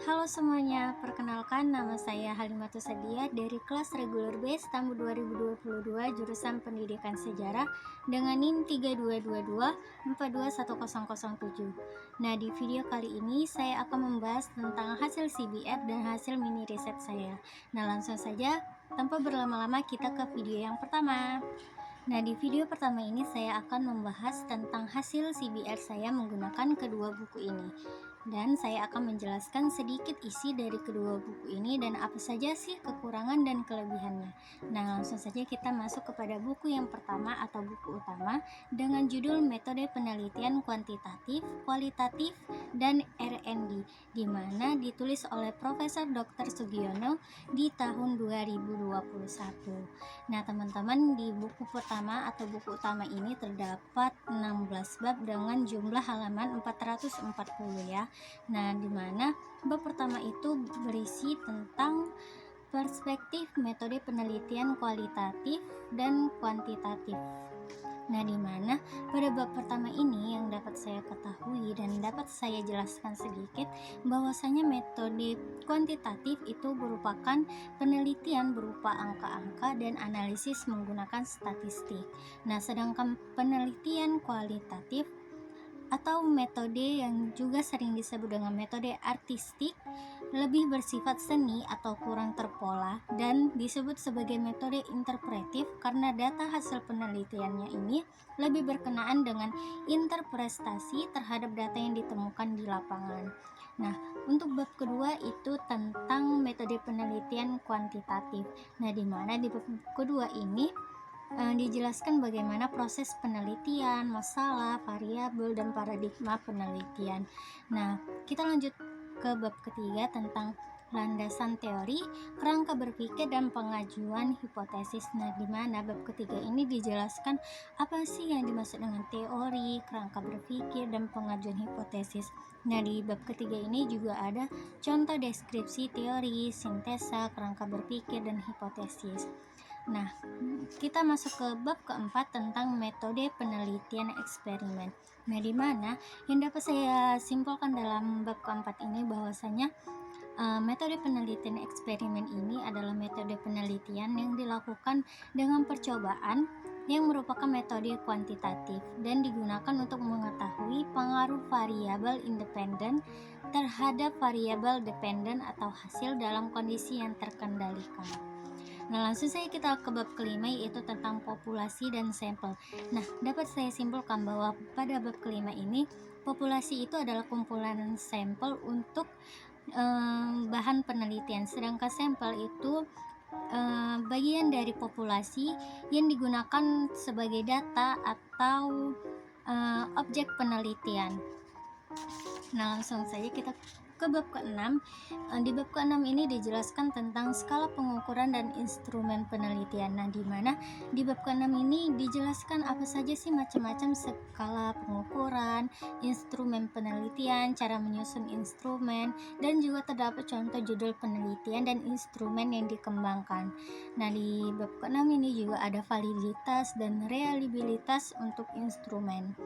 Halo semuanya, perkenalkan nama saya Halimatus Sadia dari kelas reguler B tahun 2022 jurusan Pendidikan Sejarah dengan NIM 3222421007. Nah, di video kali ini saya akan membahas tentang hasil CBR dan hasil mini riset saya. Nah, langsung saja tanpa berlama-lama kita ke video yang pertama. Nah, di video pertama ini saya akan membahas tentang hasil CBR saya menggunakan kedua buku ini. Dan saya akan menjelaskan sedikit isi dari kedua buku ini dan apa saja sih kekurangan dan kelebihannya. Nah, langsung saja kita masuk kepada buku yang pertama atau buku utama dengan judul Metode Penelitian Kuantitatif, Kualitatif, dan R&D, di mana ditulis oleh Profesor Dr. Sugiono di tahun 2021. Nah, teman-teman, di buku pertama atau buku utama ini terdapat 16 bab dengan jumlah halaman 440 ya. Nah, di mana bab pertama itu berisi tentang perspektif metode penelitian kualitatif dan kuantitatif. Nah, di mana pada bab pertama ini yang dapat saya ketahui dan dapat saya jelaskan sedikit bahwasanya metode kuantitatif itu merupakan penelitian berupa angka-angka dan analisis menggunakan statistik. Nah, sedangkan penelitian kualitatif atau metode yang juga sering disebut dengan metode artistik lebih bersifat seni atau kurang terpola dan disebut sebagai metode interpretif karena data hasil penelitiannya ini lebih berkenaan dengan interpretasi terhadap data yang ditemukan di lapangan. Nah, untuk bab kedua itu tentang metode penelitian kuantitatif. Nah, di mana di bab kedua ini dijelaskan bagaimana proses penelitian, masalah, variabel, dan paradigma penelitian. Nah, kita lanjut ke bab ketiga tentang landasan teori, kerangka berpikir, dan pengajuan hipotesis. Nah, di mana bab ketiga ini dijelaskan apa sih yang dimaksud dengan teori, kerangka berpikir, dan pengajuan hipotesis. Nah, di bab ketiga ini juga ada contoh deskripsi teori, sintesa, kerangka berpikir, dan hipotesis. Nah, kita masuk ke bab keempat tentang metode penelitian eksperimen. Nah, di mana yang dapat saya simpulkan dalam bab keempat ini bahwasanya metode penelitian eksperimen ini adalah metode penelitian yang dilakukan dengan percobaan yang merupakan metode kuantitatif dan digunakan untuk mengetahui pengaruh variabel independen terhadap variabel dependen atau hasil dalam kondisi yang terkendalikan. Nah, langsung saja kita ke bab kelima, yaitu tentang populasi dan sampel. Nah, dapat saya simpulkan bahwa pada bab kelima ini populasi itu adalah kumpulan sampel untuk bahan penelitian, sedangkan sampel itu bagian dari populasi yang digunakan sebagai data atau objek penelitian. Nah, langsung saja kita ke bab ke-6. Di bab ke-6 ini dijelaskan tentang skala pengukuran dan instrumen penelitian. Nah, di mana di bab ke-6 ini dijelaskan apa saja sih macam-macam skala pengukuran, instrumen penelitian, cara menyusun instrumen, dan juga terdapat contoh judul penelitian dan instrumen yang dikembangkan. Nah, di bab ke-6 ini juga ada validitas dan reliabilitas untuk instrumen.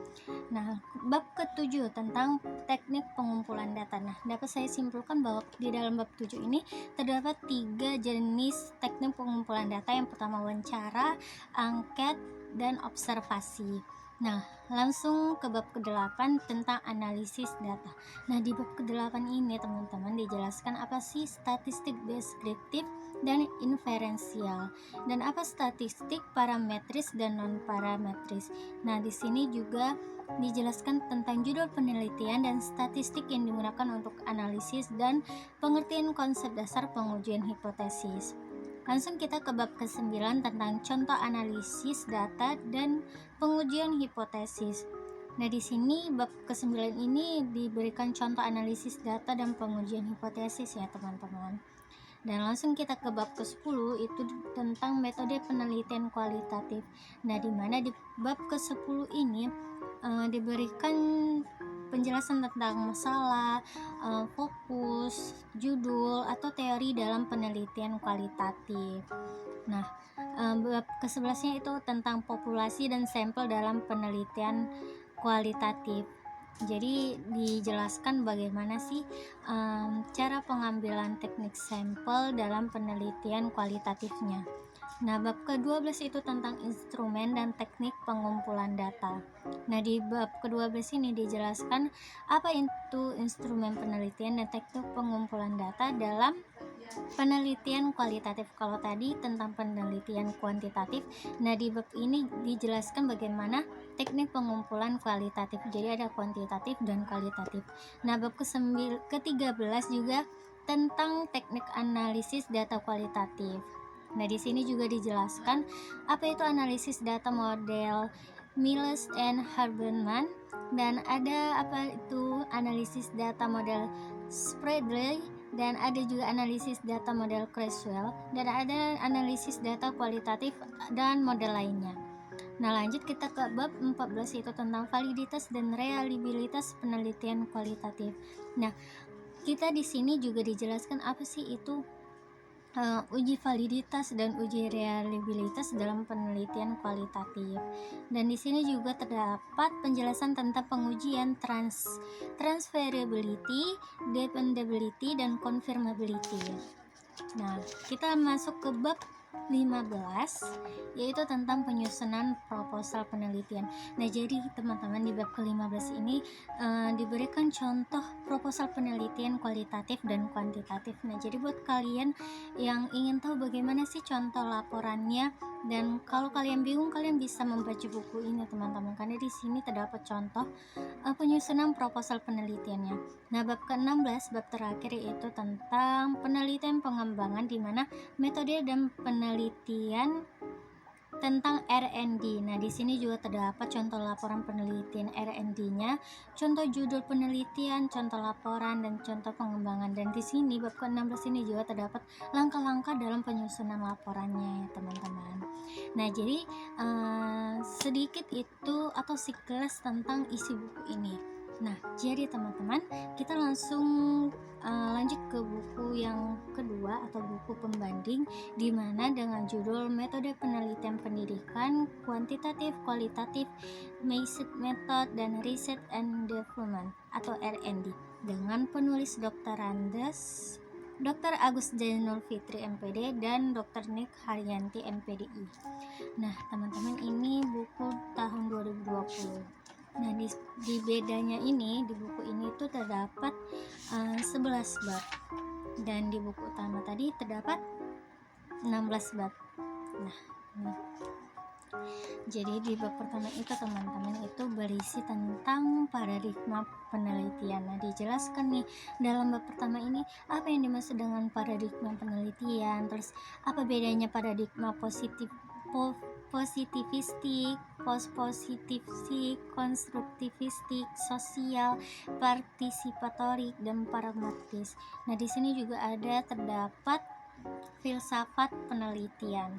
Nah, bab ke-7 tentang teknik pengumpulan data. Nah, dapat saya simpulkan bahwa di dalam bab 7 ini terdapat 3 jenis teknik pengumpulan data. Yang pertama wawancara, angket, dan observasi. Nah, langsung ke bab ke-8 tentang analisis data. Nah, di bab ke-8 ini teman-teman dijelaskan apa sih statistik deskriptif dan inferensial, dan apa statistik parametris dan non parametris. Nah, di sini juga dijelaskan tentang judul penelitian dan statistik yang digunakan untuk analisis dan pengertian konsep dasar pengujian hipotesis. Langsung kita ke bab ke-9 tentang contoh analisis data dan pengujian hipotesis. Nah, di sini bab ke-9 ini diberikan contoh analisis data dan pengujian hipotesis ya, teman-teman. Dan langsung kita ke bab ke-10 itu tentang metode penelitian kualitatif. Nah, di mana di bab ke-10 ini diberikan penjelasan tentang masalah, fokus, judul, atau teori dalam penelitian kualitatif. Nah, bab ke-11-nya itu tentang populasi dan sampel dalam penelitian kualitatif. Jadi dijelaskan bagaimana sih cara pengambilan teknik sampel dalam penelitian kualitatifnya. Nah, bab ke-12 itu tentang instrumen dan teknik pengumpulan data. Nah, di bab ke-12 ini dijelaskan apa itu instrumen penelitian dan teknik pengumpulan data dalam penelitian kualitatif. Kalau tadi tentang penelitian kuantitatif, nah di bab ini dijelaskan bagaimana teknik pengumpulan kualitatif. Jadi ada kuantitatif dan kualitatif. Nah, bab ke-13 juga tentang teknik analisis data kualitatif. Nah, di sini juga dijelaskan apa itu analisis data model Miles and Harberman, dan ada apa itu analisis data model Spreadley, dan ada juga analisis data model Creswell, dan ada analisis data kualitatif dan model lainnya. Nah, lanjut kita ke bab 14 itu tentang validitas dan reliabilitas penelitian kualitatif. Nah, kita di sini juga dijelaskan apa sih itu uji validitas dan uji reliabilitas dalam penelitian kualitatif. Dan di sini juga terdapat penjelasan tentang pengujian transferability, dependability, dan confirmability. Nah, kita masuk ke bab 15, yaitu tentang penyusunan proposal penelitian. Nah, jadi teman-teman di bab ke-15 ini diberikan contoh proposal penelitian kualitatif dan kuantitatif. Nah, jadi buat kalian yang ingin tahu bagaimana sih contoh laporannya, dan kalau kalian bingung, kalian bisa membaca buku ini teman-teman, karena di sini terdapat contoh penyusunan proposal penelitiannya. Nah, bab ke-16, bab terakhir, yaitu tentang penelitian pengembangan, di mana metode dan penelitian tentang R&D. Nah, di sini juga terdapat contoh laporan penelitian R&D-nya, contoh judul penelitian, contoh laporan, dan contoh pengembangan. Dan di sini bab ke-16 ini juga terdapat langkah-langkah dalam penyusunan laporannya, ya teman-teman. Nah, jadi sedikit itu atau sekilas tentang isi buku ini. Nah, jadi teman-teman, kita langsung lanjut ke buku yang kedua atau buku pembanding, di mana dengan judul Metode Penelitian Pendidikan Kuantitatif, Kualitatif, Mixed Method, dan Research and Development atau R&D, dengan penulis Dr. Andes, Dr. Agus Jainul Fitri MPD, dan Dr. Nik Haryanti MPDI. Nah, teman-teman, ini buku tahun 2020. Nah, di bedanya ini, di buku ini tuh terdapat 11 bab, dan di buku utama tadi terdapat 16 bab. Nah, ini. Jadi di bab pertama itu teman-teman itu berisi tentang paradigma penelitian. Nah, dijelaskan nih dalam bab pertama ini apa yang dimaksud dengan paradigma penelitian, terus apa bedanya paradigma positivistik, post-positivistik, konstruktivistik, sosial, partisipatorik, dan pragmatis. Nah, di sini juga ada terdapat filsafat penelitian.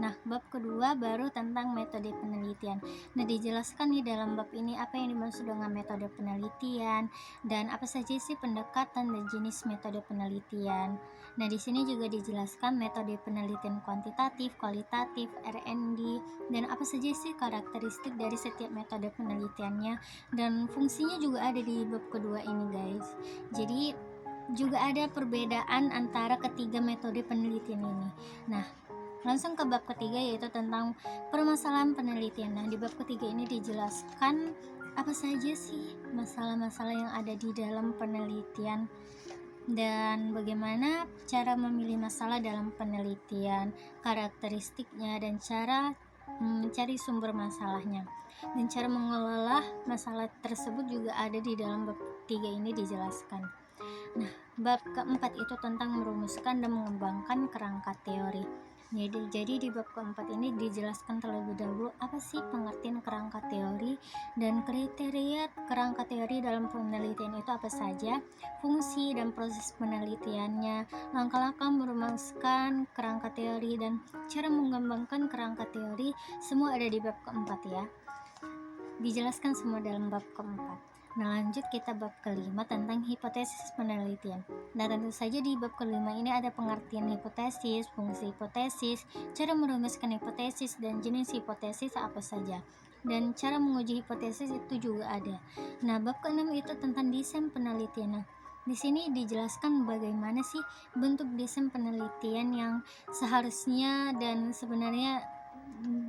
Nah, bab kedua baru tentang metode penelitian. Nah, dijelaskan nih dalam bab ini apa yang dimaksud dengan metode penelitian dan apa saja sih pendekatan dan jenis metode penelitian. Nah, di sini juga dijelaskan metode penelitian kuantitatif, kualitatif, R&D, dan apa saja sih karakteristik dari setiap metode penelitiannya, dan fungsinya juga ada di bab kedua ini, guys. Jadi juga ada perbedaan antara ketiga metode penelitian ini. Nah, langsung ke bab ketiga, yaitu tentang permasalahan penelitian. Nah, di bab ketiga ini dijelaskan apa saja sih masalah-masalah yang ada di dalam penelitian dan bagaimana cara memilih masalah dalam penelitian, karakteristiknya, dan cara mencari sumber masalahnya, dan cara mengelola masalah tersebut juga ada di dalam bab ketiga ini dijelaskan. Nah, bab keempat itu tentang merumuskan dan mengembangkan kerangka teori. Jadi di bab keempat ini dijelaskan terlebih dahulu apa sih pengertian kerangka teori dan kriteria kerangka teori dalam penelitian itu apa saja, fungsi dan proses penelitiannya, langkah-langkah merumuskan kerangka teori, dan cara mengembangkan kerangka teori, semua ada di bab keempat ya. Dijelaskan semua dalam bab keempat. Nah, lanjut kita bab kelima tentang hipotesis penelitian. Nah, tentu saja di bab kelima ini ada pengertian hipotesis, fungsi hipotesis, cara merumuskan hipotesis, dan jenis hipotesis apa saja. dan cara menguji hipotesis itu juga ada. Nah, bab ke-6 itu tentang desain penelitian. Nah, di sini dijelaskan bagaimana sih bentuk desain penelitian yang seharusnya dan sebenarnya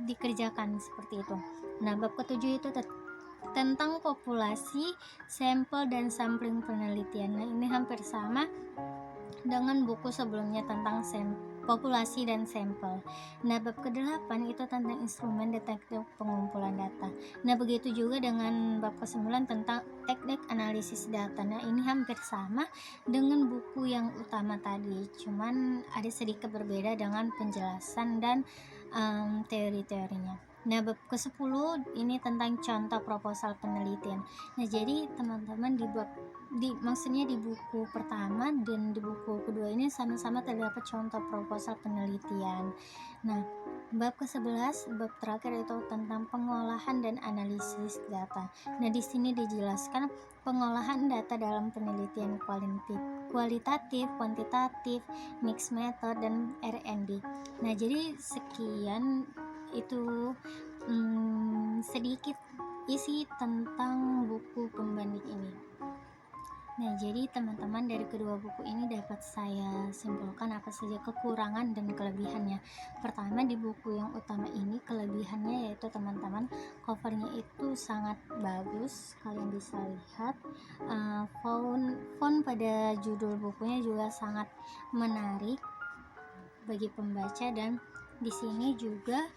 dikerjakan seperti itu. Nah, bab ke-7 itu tentang populasi, sampel dan sampling penelitian. Nah, ini hampir sama dengan buku sebelumnya tentang populasi dan sampel. Nah, bab ke-8 itu tentang instrumen detektif pengumpulan data. Nah, begitu juga dengan bab ke-9 tentang teknik analisis data. Nah, ini hampir sama dengan buku yang utama tadi, cuman ada sedikit berbeda dengan penjelasan dan teori-teorinya. Nah, bab ke-10 ini tentang contoh proposal penelitian. Nah, jadi teman-teman maksudnya di buku pertama dan di buku kedua ini sama-sama terdapat contoh proposal penelitian. Nah, bab ke-11, bab terakhir itu tentang pengolahan dan analisis data. Nah, di sini dijelaskan pengolahan data dalam penelitian kualitatif, kuantitatif, mixed method, dan R&D. Nah, jadi sekian itu sedikit isi tentang buku pembanding ini. Nah, jadi teman-teman, dari kedua buku ini dapat saya simpulkan apa saja kekurangan dan kelebihannya. Pertama, di buku yang utama ini kelebihannya yaitu teman-teman, covernya itu sangat bagus, kalian bisa lihat. Font pada judul bukunya juga sangat menarik bagi pembaca, dan di sini juga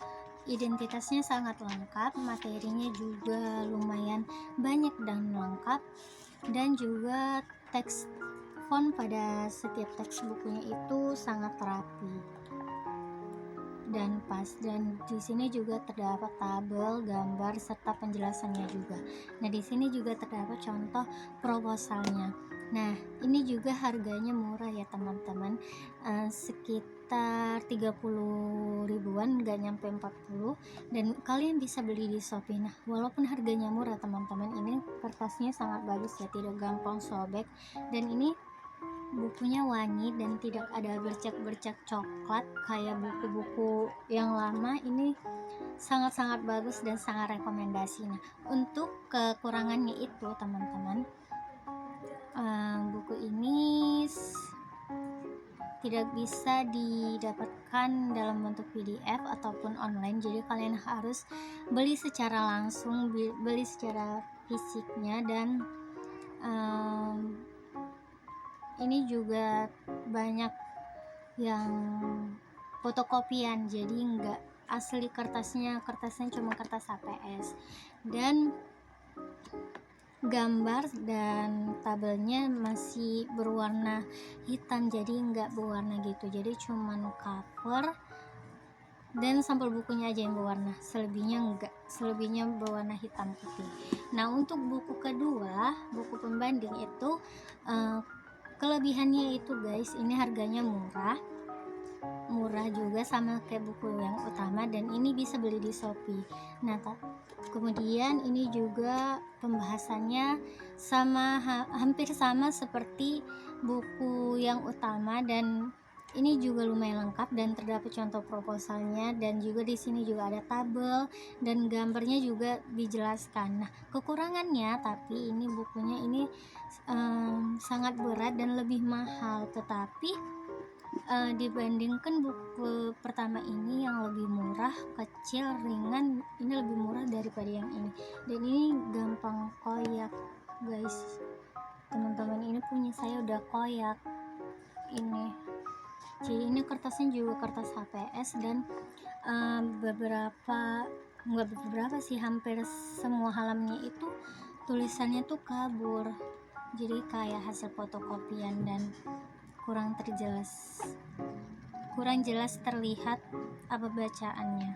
identitasnya sangat lengkap, materinya juga lumayan banyak dan lengkap, dan juga teks font pada setiap teks bukunya itu sangat rapi dan pas, dan di sini juga terdapat tabel, gambar, serta penjelasannya juga. Nah, di sini juga terdapat contoh proposalnya. Nah, ini juga harganya murah ya teman-teman, sekitar 30 ribuan, nggak nyampe 40, dan kalian bisa beli di Shopee. Nah, walaupun harganya murah teman-teman, ini kertasnya sangat bagus ya, tidak gampang sobek, dan ini bukunya wangi dan tidak ada bercak-bercak coklat kayak buku-buku yang lama. Ini sangat-sangat bagus dan sangat rekomendasi. Nah, untuk kekurangannya itu teman-teman, buku ini tidak bisa didapatkan dalam bentuk PDF ataupun online, jadi kalian harus beli secara langsung, beli secara fisiknya, dan ini juga banyak yang fotokopian, jadi nggak asli kertasnya cuma kertas HPS, dan gambar dan tabelnya masih berwarna hitam, jadi nggak berwarna gitu, jadi cuman cover dan sampul bukunya aja yang berwarna, selebihnya berwarna hitam putih. Nah, untuk buku kedua, buku pembanding itu kelebihannya itu guys, ini harganya murah juga sama kayak buku yang utama, dan ini bisa beli di Shopee. Nah, kemudian ini juga pembahasannya hampir sama seperti buku yang utama, dan ini juga lumayan lengkap dan terdapat contoh proposalnya, dan juga di sini juga ada tabel dan gambarnya juga dijelaskan. Nah, kekurangannya, tapi ini bukunya ini sangat berat dan lebih mahal, tetapi dibandingkan buku pertama ini yang lebih murah, kecil, ringan, ini lebih murah daripada yang ini, dan ini gampang koyak guys. Teman-teman, ini punya saya udah koyak ini. Jadi ini kertasnya juga kertas HPS, dan hampir semua halamannya itu tulisannya tuh kabur, jadi kayak hasil fotokopian dan kurang jelas terlihat apa bacaannya.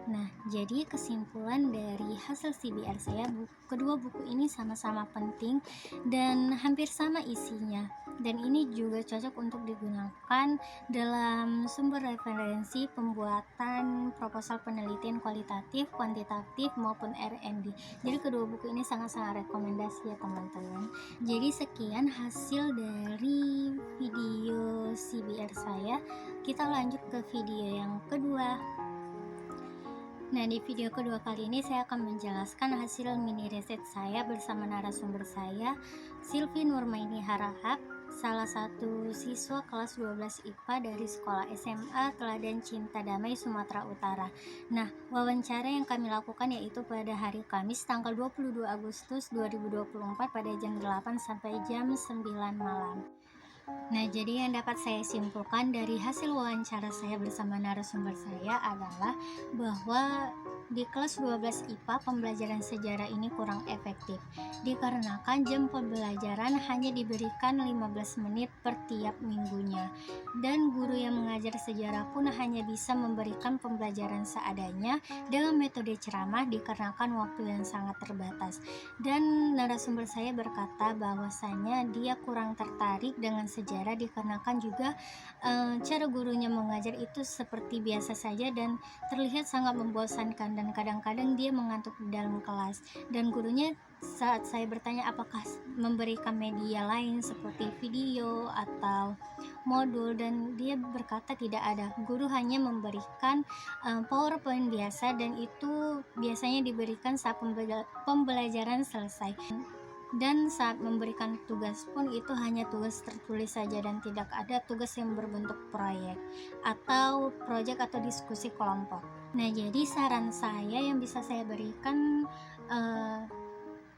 Nah, jadi kesimpulan dari hasil CBR saya, kedua buku ini sama-sama penting dan hampir sama isinya, dan ini juga cocok untuk digunakan dalam sumber referensi pembuatan proposal penelitian kualitatif, kuantitatif, maupun R&D. Jadi kedua buku ini sangat-sangat rekomendasi ya teman-teman. Jadi sekian hasil dari video CBR saya. Kita lanjut ke video yang kedua. Nah, di video kedua kali ini saya akan menjelaskan hasil mini riset saya bersama narasumber saya, Silvi Nurmaini Harahap, salah satu siswa kelas 12 IPA dari sekolah SMA Teladan Cinta Damai Sumatera Utara. Nah, wawancara yang kami lakukan yaitu pada hari Kamis tanggal 22 Agustus 2024 pada jam 8 sampai jam 9 malam. Nah, jadi yang dapat saya simpulkan dari hasil wawancara saya bersama narasumber saya adalah bahwa di kelas 12 IPA pembelajaran sejarah ini kurang efektif dikarenakan jam pembelajaran hanya diberikan 15 menit per tiap minggunya, dan guru yang mengajar sejarah pun hanya bisa memberikan pembelajaran seadanya dengan metode ceramah dikarenakan waktu yang sangat terbatas. Dan narasumber saya berkata bahwasanya dia kurang tertarik dengan sejarah dikarenakan juga cara gurunya mengajar itu seperti biasa saja dan terlihat sangat membosankan, dan kadang-kadang dia mengantuk di dalam kelas. Dan gurunya saat saya bertanya apakah memberikan media lain seperti video atau modul, dan dia berkata tidak ada. Guru hanya memberikan PowerPoint biasa, dan itu biasanya diberikan saat pembelajaran selesai. Dan saat memberikan tugas pun itu hanya tugas tertulis saja dan tidak ada tugas yang berbentuk proyek atau proyek atau diskusi kelompok. Nah, jadi saran saya yang bisa saya berikan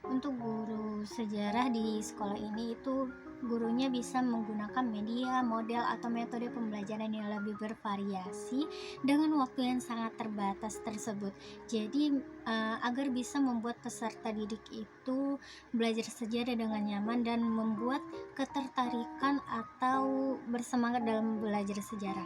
untuk guru sejarah di sekolah ini itu gurunya bisa menggunakan media, model, atau metode pembelajaran yang lebih bervariasi dengan waktu yang sangat terbatas tersebut. Jadi agar bisa membuat peserta didik itu belajar sejarah dengan nyaman dan membuat ketertarikan atau bersemangat dalam belajar sejarah.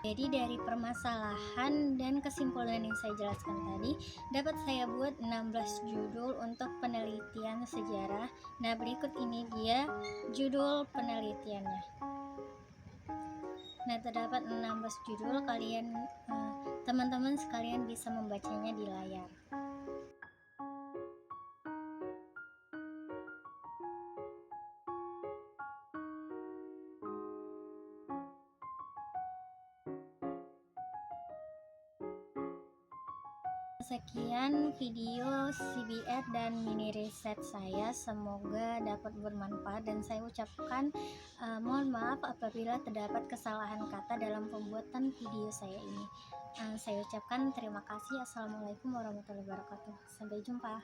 Jadi dari permasalahan dan kesimpulan yang saya jelaskan tadi, dapat saya buat 16 judul untuk penelitian sejarah. Nah, berikut ini dia judul penelitiannya. Nah, terdapat 16 judul, teman-teman sekalian bisa membacanya di layar. Sekian video CBR dan mini riset saya, semoga dapat bermanfaat, dan saya ucapkan mohon maaf apabila terdapat kesalahan kata dalam pembuatan video saya ini. Saya ucapkan terima kasih. Assalamualaikum warahmatullahi wabarakatuh. Sampai jumpa.